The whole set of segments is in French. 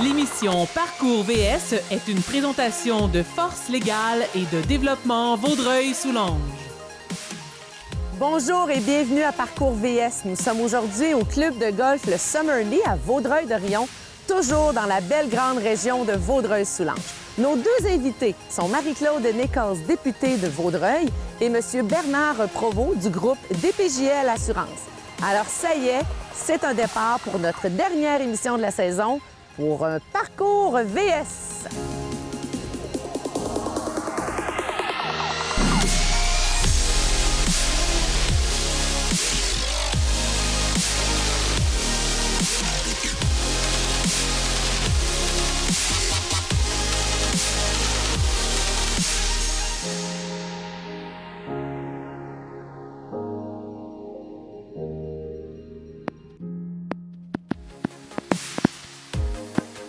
L'émission Parcours VS est une présentation de Force légale et de développement Vaudreuil-Soulanges. Bonjour et bienvenue à Parcours VS. Nous sommes aujourd'hui au club de golf le Summerly à Vaudreuil-Dorion, toujours dans la belle grande région de Vaudreuil-Soulanges. Nos deux invités sont Marie-Claude Nichols, députée de Vaudreuil, et M. Bernard Provost du groupe DPJL Assurance. Alors ça y est, c'est un départ pour notre dernière émission de la saison pour un Parcours VS.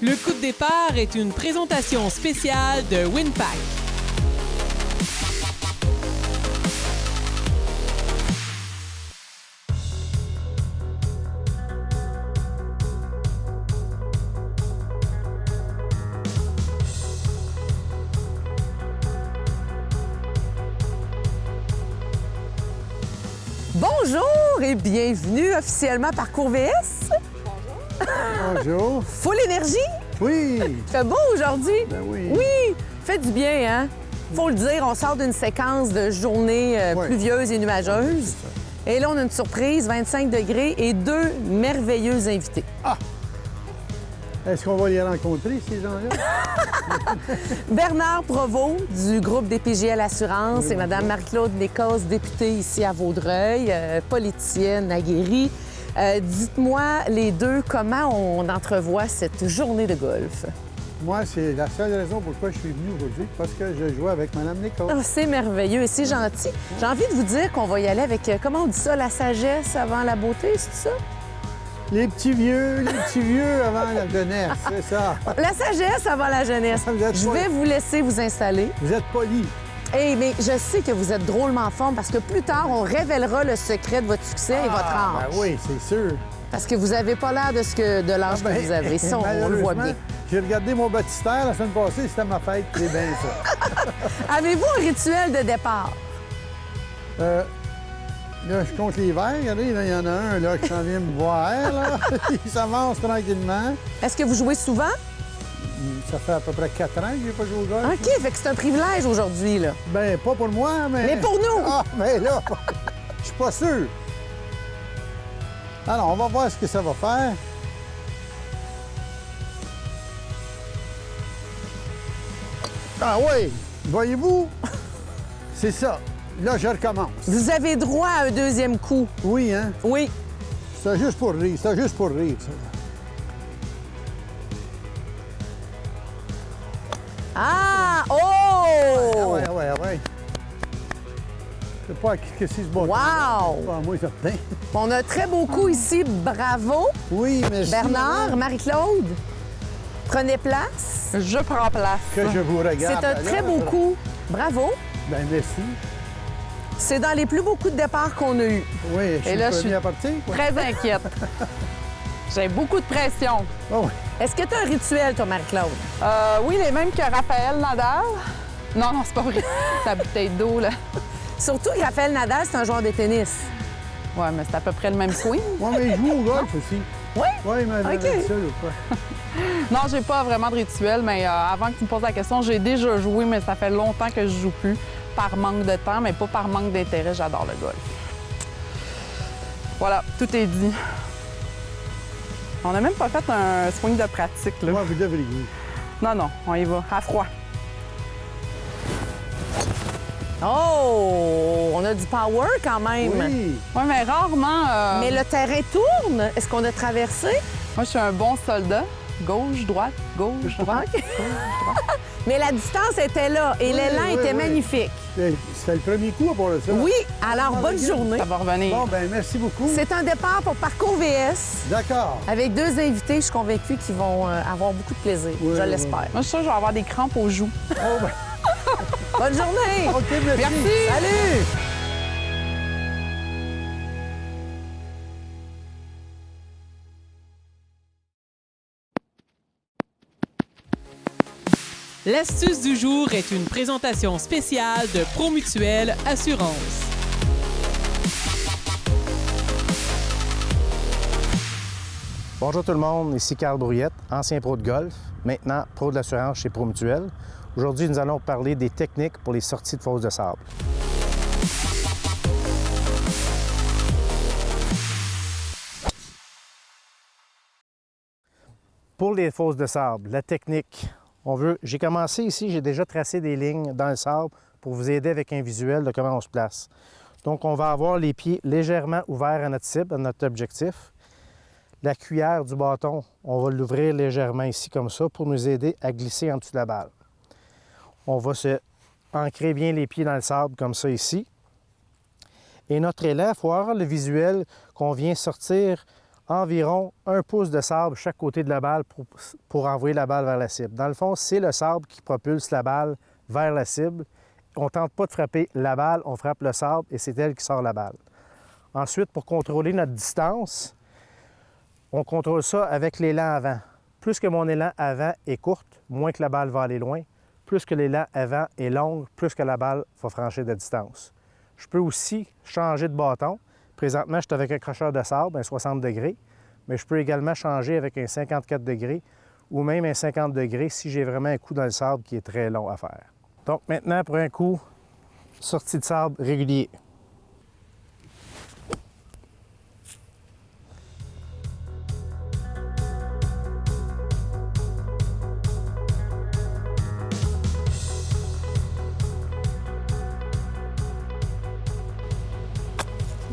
Le coup de départ est une présentation spéciale de Winpack. Bonjour et bienvenue officiellement à Parcours VS. Bonjour. Full énergie? Oui. Il fait beau aujourd'hui? Ben oui. Oui, fait du bien, hein? Faut le dire, on sort d'une séquence de journées Ouais. pluvieuses et nuageuses. Et là, on a une surprise, 25 degrés et deux merveilleux invités. Est-ce qu'on va les rencontrer, ces gens-là? Bernard Provost du groupe DPJL Assurance Oui, et Mme Marie-Claude Nichols, députée ici à Vaudreuil, politicienne aguerrie. Dites-moi, les deux, comment on entrevoit cette journée de golf? Moi, c'est la seule raison pourquoi je suis venu aujourd'hui, parce que je jouais avec Mme Nicole. Oh, c'est merveilleux et c'est gentil. J'ai envie de vous dire qu'on va y aller avec, comment on dit ça, la sagesse avant la beauté, c'est ça? Les petits vieux avant la jeunesse, c'est ça. La sagesse avant la jeunesse. Vous êtes Je pas- vais vous laisser vous installer. Vous êtes polis. Hey, mais je sais que vous êtes drôlement en forme parce que plus tard, on révélera le secret de votre succès et votre âge. Ben oui, c'est sûr. Parce que vous n'avez pas l'air de l'âge Ben, que vous avez. Ça, on le voit malheureusement, bien. J'ai regardé mon baptistère la semaine passée, c'était ma fête, c'est bien ça. Avez-vous un rituel de départ? Là, je compte les verres. Regardez, là, il y en a un là, qui s'en vient me voir. Là. Il s'avance tranquillement. Est-ce que vous jouez souvent? Ça fait à peu près 4 ans que j'ai pas joué au golf. OK, fait que c'est un privilège aujourd'hui, là. Ben, pas pour moi, mais... Mais pour nous! Ah, mais là, je suis pas sûr. Alors, on va voir ce que ça va faire. Ah oui! Voyez-vous? C'est ça. Là, je recommence. Vous avez droit à un deuxième coup. Oui, hein? Oui. C'est juste pour rire. C'est juste pour rire, ça. Ah! Oh! Ouais, ouais, ouais. Je sais pas qui c'est ce bon. Wow! Pas moi, certain. On a un très beau coup ici. Bravo! Oui, merci. Bernard, Marie-Claude, prenez place. Je prends place. Que je vous C'est regarde. un très beau coup. Bravo! Ben, merci. C'est dans les plus beaux coups de départ qu'on a eus. Oui, je suis là, le je premier suis à partir. quoi. Très inquiète. J'ai beaucoup de pression. Ah oui. Est-ce que tu as un rituel, toi, Marie-Claude? Oui, les mêmes que Raphaël Nadal. Non, non, c'est pas vrai. Ta bouteille d'eau, là. Surtout que Raphaël Nadal, c'est un joueur de tennis. Ouais, mais c'est à peu près le même swing. Moi, mais je joue au golf aussi. Oui? Oui, il m'avait OK. dit ça, l'autre fois. Non, j'ai pas vraiment de rituel, mais avant que tu me poses la question, j'ai déjà joué, mais ça fait longtemps que je joue plus. Par manque de temps, mais pas par manque d'intérêt. J'adore le golf. Voilà, tout est dit. On n'a même pas fait un swing de pratique, là. Moi, vous devriez. Non, non, on y va, à froid. Oh! On a du power quand même. Oui. Oui, mais rarement... Mais le terrain tourne. Est-ce qu'on a traversé? Moi, je suis un bon soldat. Gauche, droite, gauche, droite. OK. Mais la distance était là et l'élan oui, était oui. magnifique. C'était le premier coup pour ça. Oui, alors bonne journée. Ça va revenir. Bon, ben merci beaucoup. C'est un départ pour Parcours VS D'accord. avec deux invités. Je suis convaincue qu'ils vont avoir beaucoup de plaisir. Oui, je oui. l'espère. Moi, je suis sûre que je vais avoir des crampes aux joues. Oh, ben, Bonne journée! OK, merci. Merci. Salut! L'astuce du jour est une présentation spéciale de Promutuelle Assurance. Bonjour tout le monde, ici Carl Brouillette, ancien pro de golf, maintenant pro de l'assurance chez Promutuelle. Aujourd'hui, nous allons parler des techniques pour les sorties de fosses de sable. Pour les fosses de sable, la technique, j'ai commencé ici, j'ai déjà tracé des lignes dans le sable pour vous aider avec un visuel de comment on se place. Donc, on va avoir les pieds légèrement ouverts à notre cible, à notre objectif. La cuillère du bâton, on va l'ouvrir légèrement ici comme ça pour nous aider à glisser en dessous de la balle. On va se ancrer bien les pieds dans le sable comme ça ici. Et notre élan, il faut avoir le visuel qu'on vient sortir environ 1 pouce de sable chaque côté de la balle pour envoyer la balle vers la cible. Dans le fond, c'est le sable qui propulse la balle vers la cible. On ne tente pas de frapper la balle, on frappe le sable et c'est elle qui sort la balle. Ensuite, pour contrôler notre distance, on contrôle ça avec l'élan avant. Plus que mon élan avant est courte, moins que la balle va aller loin. Plus que l'élan avant est longue, plus que la balle va franchir de distance. Je peux aussi changer de bâton. Présentement, je suis avec un crocheur de sable, un 60 degrés, mais je peux également changer avec un 54 degrés ou même un 50 degrés si j'ai vraiment un coup dans le sable qui est très long à faire. Donc maintenant, pour un coup, sortie de sable régulier.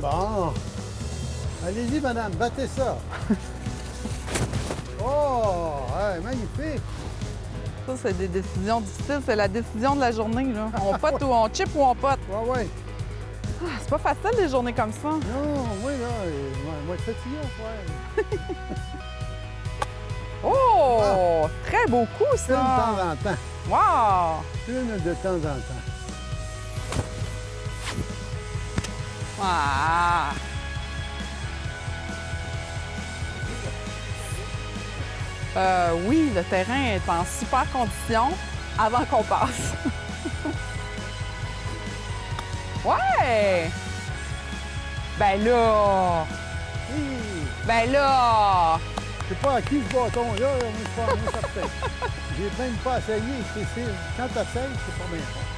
Bon. Allez-y, madame, battez ça. Oh, hey, magnifique. Ça, c'est des décisions difficiles. C'est la décision de la journée, là. On pote ou on chip ou on pote. Ouais, ouais. Ah, c'est pas facile, des journées comme ça. Non, moi, là, moi, je suis fatigué, frère. Oh! Très beau coup, Une de ça! temps en temps. Wow! Une de temps en temps. Ah! Oui, le terrain est en super condition avant qu'on passe. Ouais! Ben là! Ben là! Je sais pas à qui ce bâton-là, moi, je suis pas moins certain. J'ai même pas essayé. Quand t'essayes, c'est pas bien fort.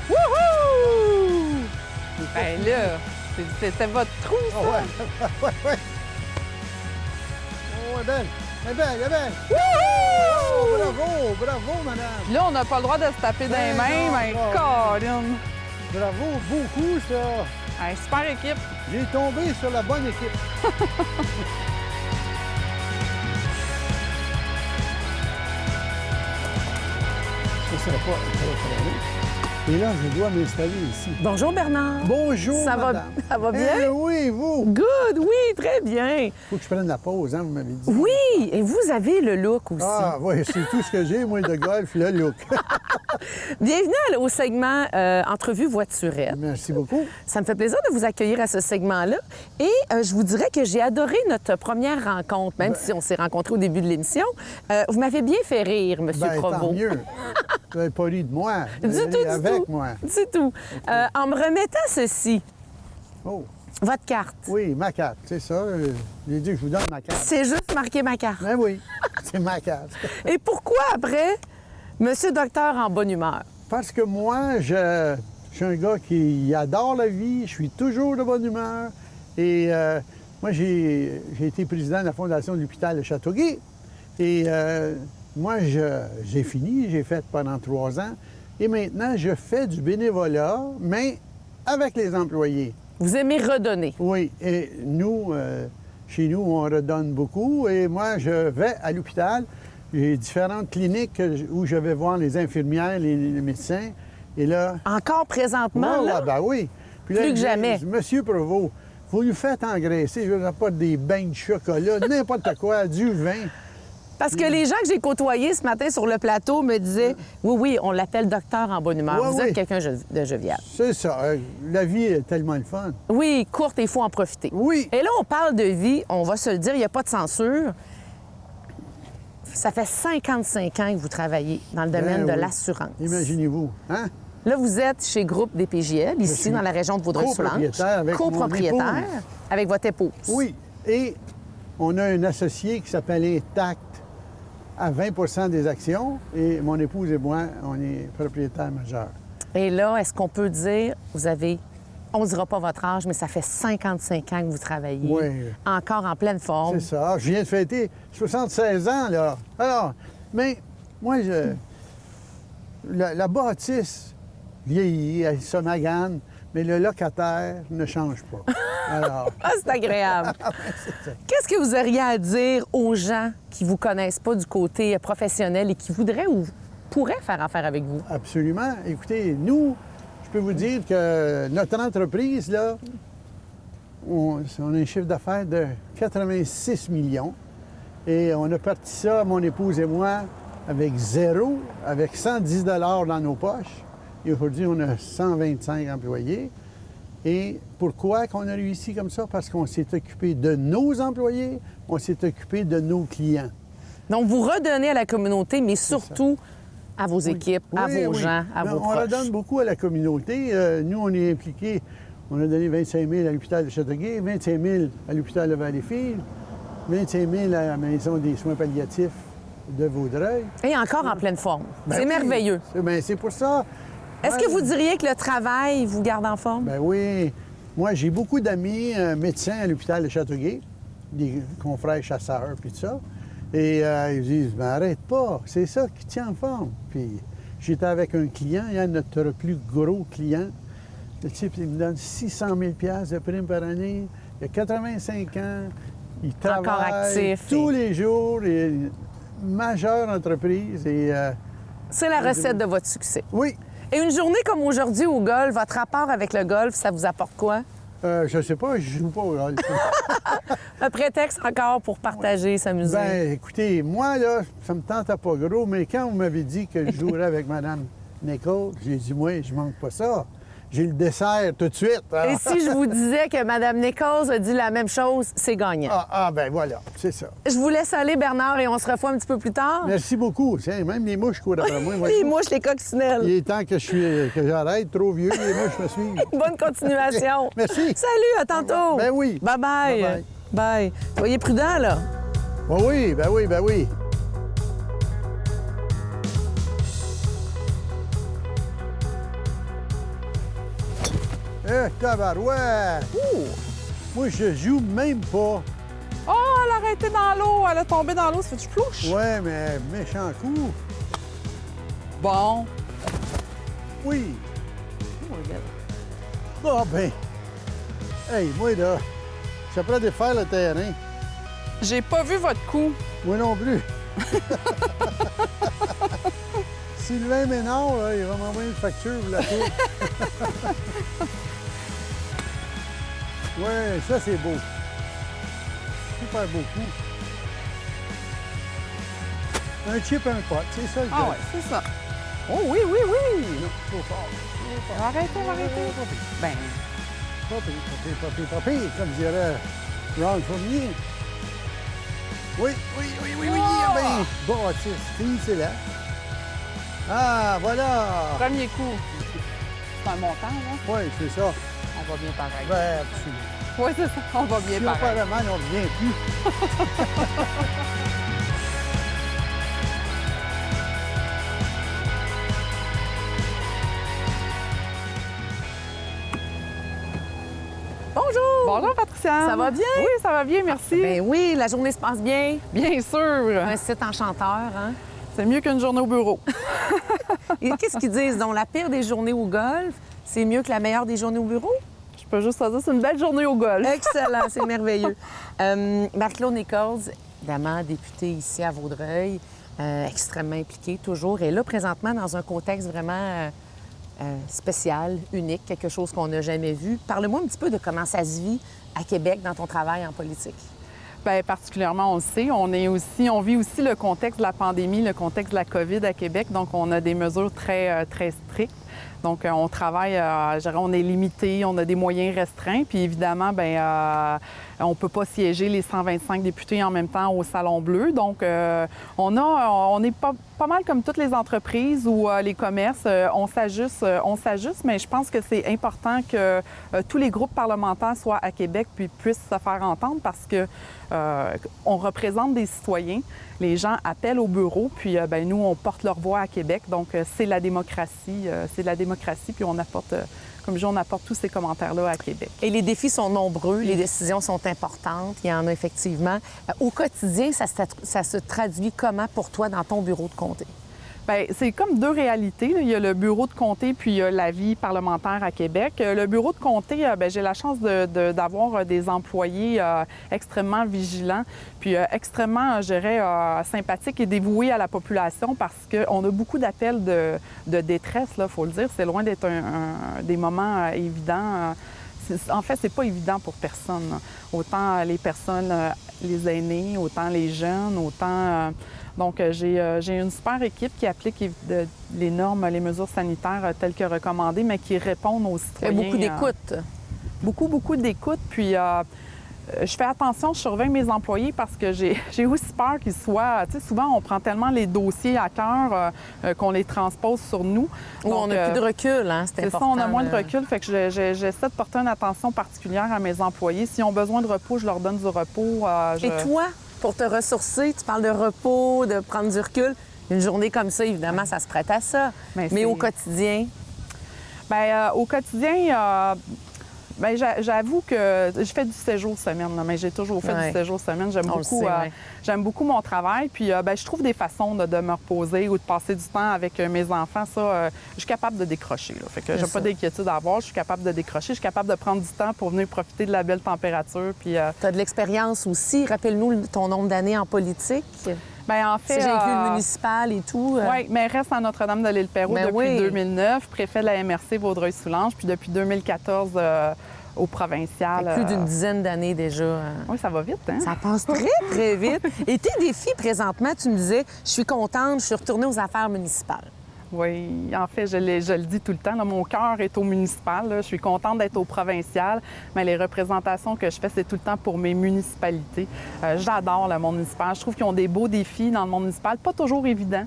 Wouhou! Ben là, c'était votre trou, ça! Ah ouais, ouais. Oh, elle est belle. Elle est belle, elle est belle. Wouhou! Oh, bravo, madame. Là, on n'a pas le droit de se taper dans les Ben mains, non, mais non. Colin! Bravo, beaucoup, ça. Hey, super équipe! J'ai tombé sur la bonne équipe. Ça sera pas très long. Et là, je dois m'installer ici. Bonjour Bernard. Bonjour, Ça va, madame. ça va bien? Eh oui, vous. Good, oui, très bien. Faut que je prenne la pause, hein, vous m'avez dit. Oui, et vous avez le look aussi. Ah, oui, c'est tout ce que j'ai, moi, de golf, le look. Bienvenue au segment Entrevue voiturette. Merci beaucoup. Ça me fait plaisir de vous accueillir à ce segment-là. Et je vous dirais que j'ai adoré notre première rencontre, même si on s'est rencontrés au début de l'émission. Vous m'avez bien fait rire, M. Ben, Provost. tant mieux. Vous n'avez pas ri de moi. Du Vous avez tout, ri du avec tout. moi. Du tout. En me remettant ceci, Oh, votre carte, oui, ma carte, c'est ça. J'ai dit que je vous donne ma carte. c'est juste marqué ma carte. Ben oui, c'est ma carte. Et pourquoi après, Monsieur Docteur en bonne humeur? Parce que moi, je suis un gars qui adore la vie, je suis toujours de bonne humeur. Et moi, j'ai été président de la Fondation de l'hôpital de Châteauguay. Et moi, j'ai fini, j'ai fait pendant 3 ans. Et maintenant, je fais du bénévolat, mais avec les employés. Vous aimez redonner. Oui, et nous, chez nous, on redonne beaucoup. Et moi, je vais à l'hôpital. J'ai différentes cliniques où je vais voir les infirmières, les médecins. Et là... Encore présentement, Ouais, là? ouais, ben oui. Puis là, Plus que ils jamais. disent, Monsieur Provost, vous nous faites engraisser. Je veux pas des bains de chocolat, n'importe quoi, du vin. Parce que les gens que j'ai côtoyés ce matin sur le plateau me disaient oui, on l'appelle docteur en bonne humeur. Ouais, Vous oui. êtes quelqu'un de jovial. C'est ça. La vie est tellement le fun. Oui, courte, il faut en profiter. Oui. Et là, on parle de vie, on va se le dire, il n'y a pas de censure. ça fait 55 ans que vous travaillez dans le domaine de oui. l'assurance. Imaginez-vous, hein? Là, vous êtes chez Groupe DPJL, ici, suis dans la région de Vaudreuil-Soulanges. copropriétaire avec mon Copropriétaire épouse. avec votre épouse. Oui. Et on a un associé qui s'appelle Intact à 20 des actions. Et mon épouse et moi, on est propriétaires majeurs. Et là, est-ce qu'on peut dire, vous avez, on ne dira pas votre âge, mais ça fait 55 ans que vous travaillez. Oui. Encore en pleine forme. C'est ça. Je viens de fêter 76 ans, là. Alors, mais moi, la bâtisse vieillit, elle se magane, mais le locataire ne change pas. Alors, Ah, c'est agréable. Qu'est-ce que vous auriez à dire aux gens qui ne vous connaissent pas du côté professionnel et qui voudraient ou pourraient faire affaire avec vous? absolument. Écoutez, nous, je peux vous dire que notre entreprise, là, on a un chiffre d'affaires de 86 millions. Et on a parti ça, mon épouse et moi, avec zéro, avec 110 dans nos poches. Et aujourd'hui, on a 125 employés. Et pourquoi qu'on a réussi comme ça? Parce qu'on s'est occupé de nos employés, on s'est occupé de nos clients. Donc, vous redonnez à la communauté, mais surtout à vos équipes, à Oui, vos oui. gens, à Mais vos on proches. redonne beaucoup à la communauté. Nous, on est impliqués. On a donné 25 000 à l'hôpital de Châteauguay, 25 000 à l'hôpital de Valleyfield, 25 000 à la Maison des soins palliatifs de Vaudreuil. Et encore en pleine forme. Ben C'est oui. merveilleux. C'est pour ça. Est-ce que vous diriez que le travail vous garde en forme? Ben oui. Moi, j'ai beaucoup d'amis médecins à l'hôpital de Châteauguay, des confrères chasseurs, puis tout ça. Et ils disent, ben arrête pas, c'est ça qui tient en forme. Puis j'étais avec un client, il y a notre plus gros client. Le type, il me donne 600 000 $ de prime par année. Il a 85 ans. Il travaille Encore actif tous les jours. Il est une majeure entreprise. Et, C'est la recette de votre succès. oui, Et une journée comme aujourd'hui au golf, votre rapport avec le golf, ça vous apporte quoi? je sais pas, je joue pas au golf. Un prétexte encore pour partager, s'amuser. Ben, écoutez, moi, là, ça me tentait pas gros, mais quand vous m'avez dit que je jouerais avec Mme Nichols, j'ai dit, moi, je manque pas ça. J'ai le dessert tout de suite. Alors- Et si je vous disais que Mme Nichols a dit la même chose, c'est gagnant. ben voilà, c'est ça. Je vous laisse aller, Bernard, et on se revoit un petit peu plus tard. Merci beaucoup. Tiens, même les mouches courent après moi. Les voyez-vous. mouches, les coccinelles. Il est temps que j'arrête, trop vieux, les mouches me suivent. Bonne continuation. Merci. Salut, à tantôt. Ben oui. Bye-bye. Bye-bye. Bye. Soyez prudents, là. Ben oui, ben oui, ben oui. Tabarouette! Moi, je joue même pas. Oh, elle a arrêté dans l'eau. Elle a tombé dans l'eau. Ça fait du plouche. Ouais, mais méchant coup. Bon. Oui. Ah ben. Hey, moi, là, je suis prêt à défaire le terrain. J'ai pas vu votre coup. Moi non plus. Sylvain Ménard, là, il va m'envoyer une facture pour la tour. Ouais, ça, c'est beau. Super beau coup. Un chip, un pot, c'est ça le Ah golf. ouais, c'est ça. Oh oui, oui, oui. Non, trop fort. Trop fort. Arrêtez, arrêtez. Pas pire, Ben, pas pire, pas pire, pas pire, pas pire, comme dirait Ron Fournier. Oui, oui, oui, oui, oui, Oh! ben, bâtisse, fille, c'est là. Ah, voilà! premier coup. C'est un montant, là. Oui, c'est ça. On va bien pareil. Ben, absolument. Oui, c'est ça. On va bien Si on pareil. fait le mal, on ne revient plus. Bonjour. Bonjour, Patricia. Ça va bien? Oui, ça va bien, merci. Ben oui, la journée se passe bien. Bien sûr. Un site enchanteur, hein? C'est mieux qu'une journée au bureau. Et qu'est-ce qu'ils disent? Donc, la pire des journées au golf, c'est mieux que la meilleure des journées au bureau? Je peux juste te dire, c'est une belle journée au golf. Excellent, c'est merveilleux. Marc-Claude Nichols, évidemment, député ici à Vaudreuil, extrêmement impliqué toujours, et là, présentement, dans un contexte vraiment spécial, unique, quelque chose qu'on n'a jamais vu. Parle-moi un petit peu de comment ça se vit à Québec dans ton travail en politique. Bien, particulièrement, on le sait, on vit aussi le contexte de la pandémie, le contexte de la COVID à Québec, donc on a des mesures très strictes. Donc, on travaille, je dirais, on est limité, on a des moyens restreints. Puis évidemment, on ne peut pas siéger les 125 députés en même temps au Salon Bleu. Donc, on est pas mal comme toutes les entreprises ou les commerces. On s'ajuste, mais je pense que c'est important que tous les groupes parlementaires soient à Québec puis puissent se faire entendre parce que on représente des citoyens. Les gens appellent au bureau, puis nous, on porte leur voix à Québec. Donc, c'est la démocratie. Puis on apporte, comme je dis, on apporte tous ces commentaires-là à Québec. Et les défis sont nombreux, les décisions sont importantes, il y en a effectivement. Au quotidien, ça se traduit comment pour toi dans ton bureau de comté? Bien, c'est comme deux réalités, là. Il y a le bureau de comté puis il y a la vie parlementaire à Québec. Le bureau de comté, j'ai la chance d'avoir des employés extrêmement vigilants puis extrêmement, je dirais, sympathiques et dévoués à la population parce qu'on a beaucoup d'appels de détresse, il faut le dire. C'est loin d'être des moments évidents. En fait, c'est pas évident pour personne, là. Autant les personnes, les aînés, autant les jeunes, autant... Donc, j'ai une super équipe qui applique les normes, les mesures sanitaires telles que recommandées, mais qui répondent aux citoyens. Il y a beaucoup d'écoute. Beaucoup d'écoute. Puis, je fais attention, je surveille mes employés parce que j'ai aussi peur qu'ils soient... Tu sais, souvent, on prend tellement les dossiers à cœur qu'on les transpose sur nous. Ou on n'a plus de recul, hein, c'est important. C'est ça, on a moins de recul. Fait que j'essaie de porter une attention particulière à mes employés. S'ils ont besoin de repos, je leur donne du repos. Et toi, pour te ressourcer, tu parles de repos, de prendre du recul. Une journée comme ça, évidemment, ça se prête à ça. Mais au quotidien? Bien, au quotidien... Bien, j'avoue que je fais du séjour semaine, là, mais j'ai toujours fait du séjour semaine. J'aime beaucoup mon travail. Puis, je trouve des façons de me reposer ou de passer du temps avec mes enfants. Ça, je suis capable de décrocher. Là. Fait que j'ai pas d'inquiétude à avoir. Je suis capable de décrocher. Je suis capable de prendre du temps pour venir profiter de la belle température. Puis, tu as de l'expérience aussi. Rappelle-nous ton nombre d'années en politique. Bien, en fait, j'ai inclus le municipal et tout. Oui, mais reste à Notre-Dame-de-l'Île-Perrot depuis 2009, préfet de la MRC Vaudreuil-Soulanges, puis depuis 2014 au provincial. Plus d'une dizaine d'années déjà. Oui, ça va vite, hein? Ça passe très, très vite. Et tes défis présentement, tu me disais, je suis contente, je suis retournée aux affaires municipales. Oui, en fait, je le dis tout le temps, là, mon cœur est au municipal. Là. Je suis contente d'être au provincial, mais les représentations que je fais, c'est tout le temps pour mes municipalités. J'adore le monde municipal. Je trouve qu'ils ont des beaux défis dans le monde municipal, pas toujours évidents.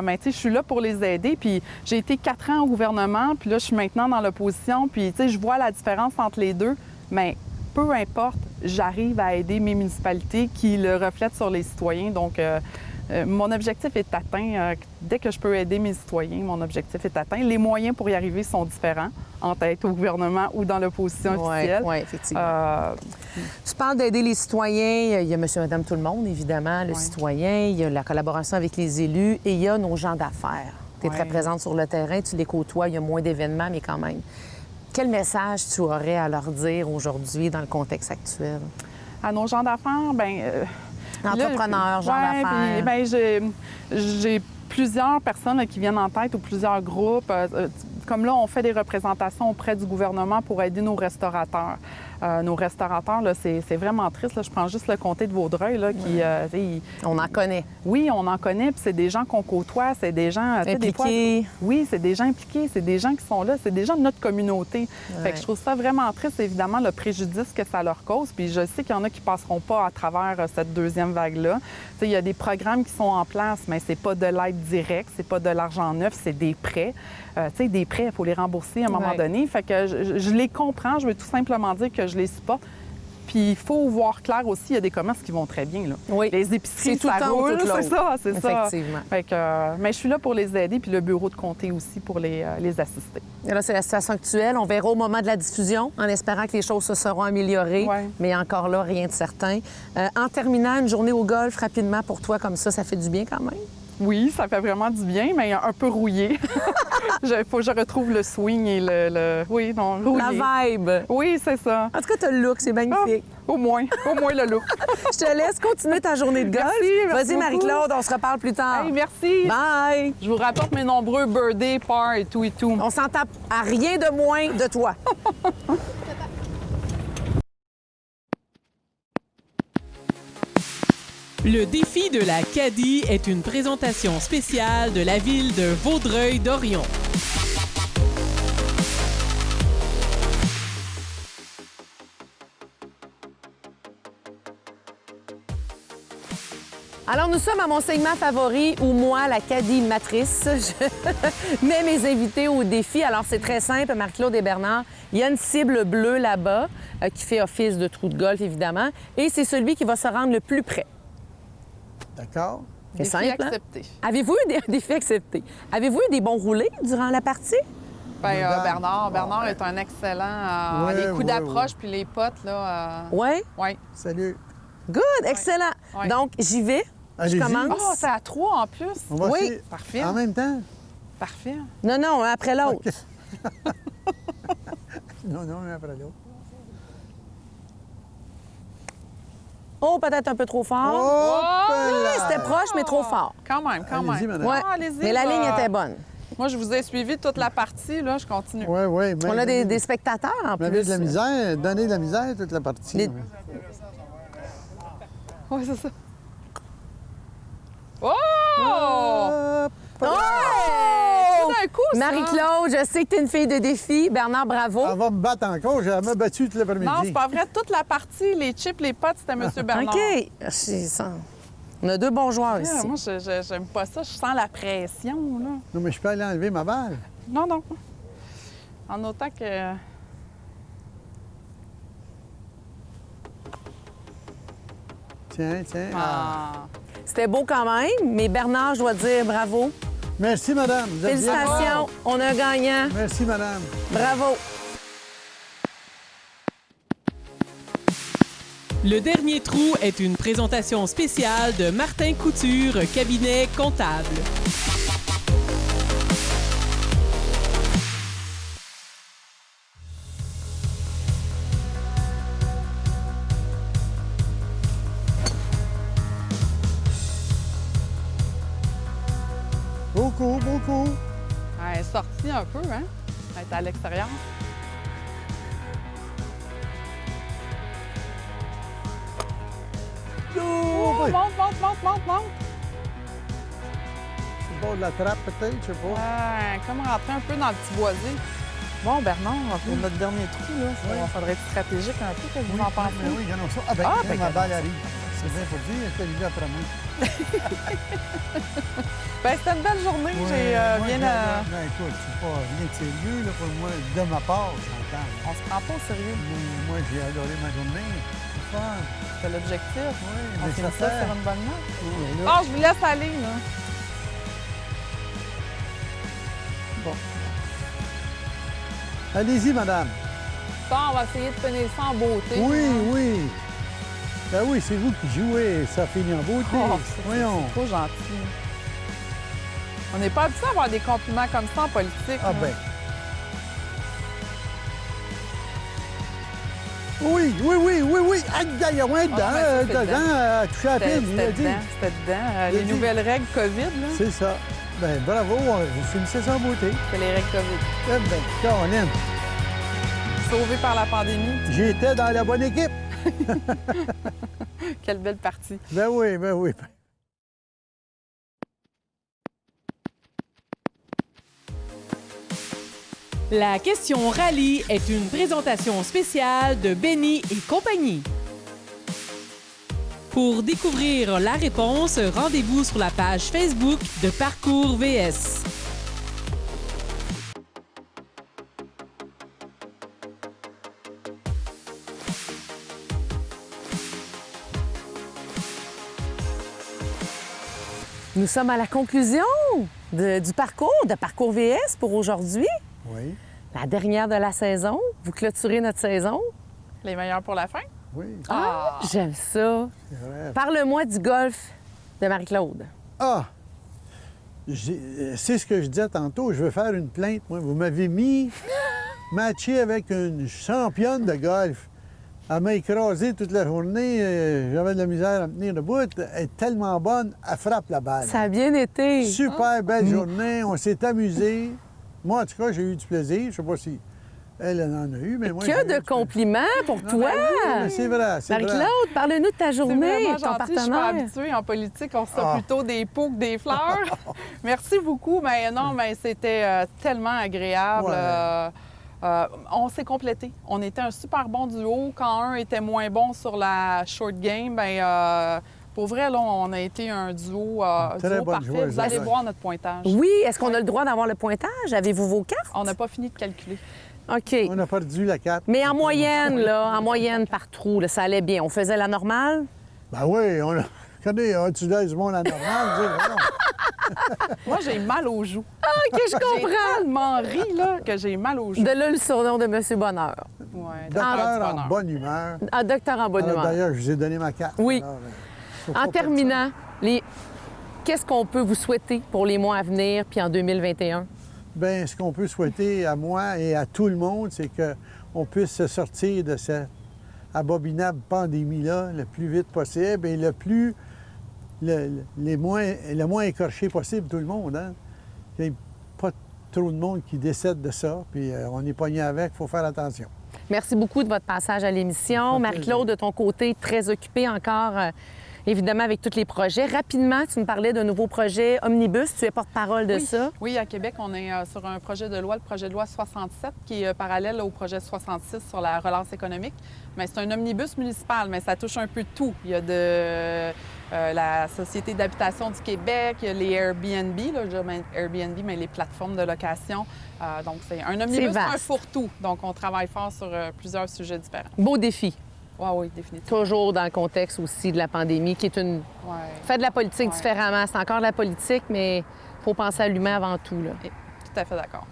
Mais tu sais, je suis là pour les aider. Puis j'ai été 4 ans au gouvernement, puis là, je suis maintenant dans l'opposition. Puis tu sais, je vois la différence entre les deux, mais peu importe, j'arrive à aider mes municipalités qui le reflètent sur les citoyens. Donc, mon objectif est atteint. Dès que je peux aider mes citoyens, mon objectif est atteint. Les moyens pour y arriver sont différents, entre être au gouvernement ou dans l'opposition officielle. Oui, effectivement. Tu parles d'aider les citoyens. Il y a monsieur, madame, tout le monde, évidemment, le citoyen. Il y a la collaboration avec les élus et il y a nos gens d'affaires. Tu es très présente sur le terrain, tu les côtoies, il y a moins d'événements, mais quand même. Quel message tu aurais à leur dire aujourd'hui dans le contexte actuel? À nos gens d'affaires, bien... Entrepreneurs, gens d'affaires. Bien, j'ai plusieurs personnes là, qui viennent en tête ou plusieurs groupes. Comme là, on fait des représentations auprès du gouvernement pour aider nos restaurateurs. Nos restaurateurs, là, c'est vraiment triste. Là. Je prends juste le comté de Vaudreuil. Là, qui, on en connaît. Oui, on en connaît. Puis c'est des gens qu'on côtoie. C'est des gens... Impliqués. Des fois, oui, c'est des gens impliqués. C'est des gens qui sont là. C'est des gens de notre communauté. Fait que je trouve ça vraiment triste, évidemment, le préjudice que ça leur cause. Puis je sais qu'il y en a qui passeront pas à travers cette deuxième vague-là. Il y a des programmes qui sont en place, mais c'est pas de l'aide directe, c'est pas de l'argent neuf, c'est des prêts. Des prêts, il faut les rembourser à un moment donné. Fait que je les comprends. Je veux tout simplement dire que je les supporte. Puis il faut voir clair aussi, il y a des commerces qui vont très bien. Là. Oui. Les épiceries, c'est ça roule, c'est ça. Effectivement. Fait que, mais je suis là pour les aider, puis le bureau de comté aussi pour les assister. Et là, c'est la situation actuelle. On verra au moment de la diffusion, en espérant que les choses se seront améliorées. Mais encore là, rien de certain. En terminant, une journée au golf, rapidement, pour toi, comme ça fait du bien quand même? Oui, ça fait vraiment du bien, mais un peu rouillé. Il faut que je retrouve le swing et oui, non, rouillé. La vibe. Oui, c'est ça. En tout cas, tu as le look, c'est magnifique. Au moins le look. Je te laisse continuer ta journée de golf. Merci Vas-y, Marie-Claude, on se reparle plus tard. Hey, merci. Bye. Je vous rapporte mes nombreux birthday, parts et tout et tout. On s'en tape à rien de moins de toi. Le défi de la Cadie est une présentation spéciale de la ville de Vaudreuil-Dorion. Alors, nous sommes à mon segment favori où moi, la caddie matrice, je mets mes invités au défi. Alors, c'est très simple, Marie-Claude et Bernard. Il y a une cible bleue là-bas qui fait office de trou de golf, évidemment. Et c'est celui qui va se rendre le plus près. D'accord? C'est Défi simple, hein? accepté. Avez-vous eu des défis acceptés? Avez-vous eu des bons roulés durant la partie? Ben, Madame. Bernard est un excellent. Ouais, les coups ouais, d'approche puis les potes, là. Oui? Oui. Salut. Good, excellent. Ouais. Donc, j'y vais. Je Allez-y. commence. Oh, c'est à 3 en plus. On va Oui. essayer Parfait. En même temps? Parfait. Non, non, un après l'autre. Non, non, un après l'autre. Oh, peut-être un peu trop fort. Hop là! C'était proche, mais trop fort. Quand même, quand Allez-y, même. madame. Ouais. Ah, allez-y. Mais la là. ligne était bonne. Moi, je vous ai suivi toute la partie, là. Je continue. Oui, oui. On a des spectateurs en Mais plus. avec de la misère, donner de la misère toute la partie. Les- Oui, c'est ça. Oh! Hop! Tout Oh! d'un coup, ça. Marie-Claude, je sais que tu es une fille de défi. Bernard, bravo. Elle va me battre encore. J'ai jamais battu tout l'après-midi. Non, c'est pas vrai. Toute la partie, les chips, les potes, c'était M. Bernard. OK. On a deux bons joueurs Ah, ici. moi, j'aime pas ça. Je sens la pression, là. Non, mais je peux aller enlever ma balle. Non, non. En autant que... Tiens, tiens. Ah. Ah. C'était beau quand même, mais Bernard, je dois dire bravo. Merci, madame. Vous êtes bien Félicitations. fort. On a un gagnant. Merci, madame. Bravo. Le dernier trou est une présentation spéciale de Martin Couture, cabinet comptable. Beaucoup, beaucoup. Elle est sortie un peu, hein? Elle est à l'extérieur. Oh, Oh, oui. monte! Sur le bord de la trappe, peut-être, je sais pas. Ouais, comme rentrer un peu dans le petit boisé. Bon, Bernard, pour notre dernier trou, là, il faudrait être stratégique un peu, que vous en pensez. Oui, gagnons ça. Ah, ben, Ah, là, ben, ma balle gagnons arrive. C'est bien pour dire, elle est arrivée après moi. Ben, c'était une belle journée. J'ai moi, bien... Ben, écoute, c'est pas rien de sérieux, là, pour moi, de ma part, j'entends. On se prend pas au sérieux. Mais moi, j'ai adoré ma journée. C'est fun. C'est l'objectif. Oui, On mais finit ça fait. sur une bonne note. Oui, là. Oh, je vous laisse aller, là. Bon. Allez-y, madame. Bon, on va essayer de finir ça en beauté. Oui, hein. oui. Ben oui, c'est vous qui jouez. Ça finit en beauté. Oh, Voyons. c'est trop gentil. On n'est pas habitué à avoir des compliments comme ça en politique. Ah là. ben. Oui. Aïe, aïe, ouais, dedans, Ah, mais ça, c'est dedans, toucher à la C'était pine, il a c'était dit. dedans, c'était dedans. Il a Les dit. nouvelles règles COVID, là, C'est ça. Ben bravo, vous finissez ça en beauté. c'est les règles COVID. Eh ben, Caroline, Sauvés par la pandémie. j'étais dans la bonne équipe. Quelle belle partie. Ben oui, ben oui. La question rallye est une présentation spéciale de Benny et compagnie. Pour découvrir la réponse, rendez-vous sur la page Facebook de Parcours VS. Nous sommes à la conclusion du parcours, de Parcours VS pour aujourd'hui. Oui, La dernière de la saison. Vous clôturez notre saison. Les meilleurs pour la fin? oui, Ah! J'aime ça. c'est vrai. Parle-moi du golf de Marie-Claude. Ah! C'est ce que je disais tantôt, je veux faire une plainte. Moi, vous m'avez mis matché avec une championne de golf. Elle m'a écrasé toute la journée. J'avais de la misère à me tenir debout. Elle est tellement bonne, elle frappe la balle. Ça a bien été. Super belle journée, on s'est amusé. Moi, en tout cas, j'ai eu du plaisir. Je sais pas si elle en a eu, mais moi. Que j'ai eu de du plaisir. compliments pour Non, toi. mais c'est vrai, c'est vrai. Marie-Claude, parle-nous de ta C'est journée, vraiment ton gentil. Je suis pas partenaire. habituée en politique. On reçoit Ah. plutôt des pots que des fleurs. Merci beaucoup. Mais non, mais c'était tellement agréable. Ouais. On s'est complété. On était un super bon duo. Quand un était moins bon sur la short game, ben Pour vrai, là, on a été un duo, Très duo bonne parfait. joueuse, Vous allez ouais. voir notre pointage. Oui, est-ce qu'on a le droit d'avoir le pointage? Avez-vous vos cartes? On n'a pas fini de calculer. OK. On a perdu la 4. Mais en moyenne, là, en moyenne par trou, là, ça allait bien. On faisait la normale? Ben oui, on a... Regardez, tu laisses du monde à normal. Moi, j'ai mal aux joues. OK, je J'ai comprends. tellement ri, là, que j'ai mal aux joues. De là, le surnom de M. Bonheur. Ouais, Docteur du en bonheur. bonne humeur. Ah, docteur en bonne Alors, humeur. d'ailleurs, je vous ai donné ma carte. Oui. Alors, faut En pas perdre terminant, qu'est-ce qu'on peut vous souhaiter pour les mois à venir puis en 2021? Bien, ce qu'on peut souhaiter à moi et à tout le monde, c'est qu'on puisse se sortir de cette abominable pandémie-là le plus vite possible et le moins écorché possible, tout le monde. Hein? Il n'y a pas trop de monde qui décède de ça, puis on est pogné avec, il faut faire attention. Merci beaucoup de votre passage à l'émission. Ça fait Marie-Claude, de ton côté, très occupée encore, évidemment, avec tous les projets. Rapidement, tu me parlais d'un nouveau projet Omnibus. Tu es porte-parole de Oui. ça. Oui, à Québec, on est sur un projet de loi, le projet de loi 67, qui est parallèle au projet 66 sur la relance économique. Mais c'est un omnibus municipal, mais ça touche un peu tout. Il y a de la Société d'habitation du Québec, il y a les Airbnb, là, je dis même Airbnb, mais les plateformes de location. Donc, c'est un omnibus, c'est un vaste. fourre-tout. Donc, on travaille fort sur plusieurs sujets différents. Beau défi. Oui, oui, définitivement. Toujours dans le contexte aussi de la pandémie, qui est une... Ouais. Fait de la politique Ouais. différemment. C'est encore de la politique, mais il faut penser à l'humain avant tout, là. Et tout à fait d'accord.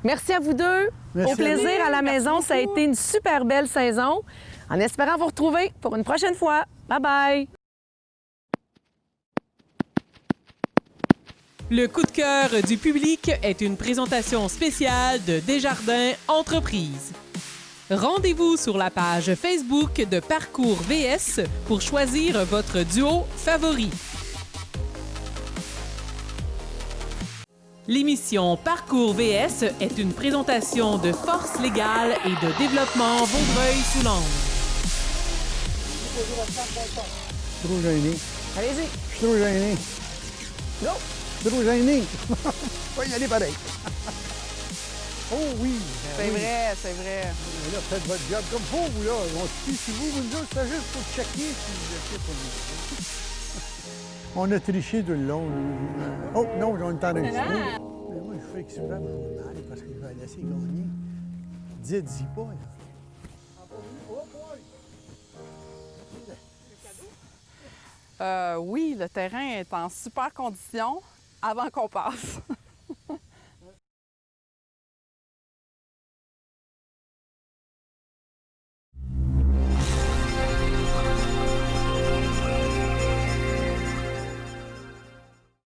Merci à vous deux. Merci Au plaisir à vous. à la Merci maison. Ça a beaucoup. été une super belle saison. En espérant vous retrouver pour une prochaine fois. Bye-bye. Le coup de cœur du public est une présentation spéciale de Desjardins Entreprises. Rendez-vous sur la page Facebook de Parcours VS pour choisir votre duo favori. L'émission Parcours VS est une présentation de Force légale et de développement Vaudreuil-Soulanges. Je suis trop gêné. Allez-y. Je suis trop gêné. Go. Je suis trop gêné. Va y aller pareil. Oh oui. C'est vrai, c'est vrai. Là, faites votre job comme faut, vous, là. On se fie sur vous, nous autres, c'est juste pour checker si vous êtes pas nous. On a triché tout le long. Oh, non, on est en réussite. Mais moi, je fais exprès mal parce que je vais laisser gagner. Dites-y pas, là. Oui, le terrain est en super condition avant qu'on passe.